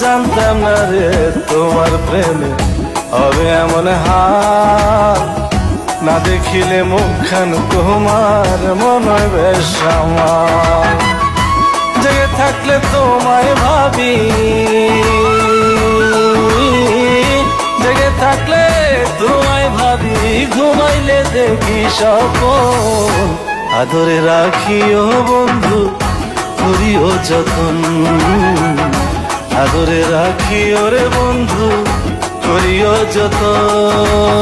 জানতাম না রে তোমার প্রেমে হবে এমন হাল, না দেখিলে মুখখান তোমার মনে হয় বেশ আমার। জেগে থাকলে তোমায় ভাবি, জেগে থাকলে তোমায় ভাবি, ঘুমাইলে দেখি স্বপ্ন। আদরে রাখিও বন্ধু, করিও যতন, আদরে রাখিও রে বন্ধু, করিও যতন।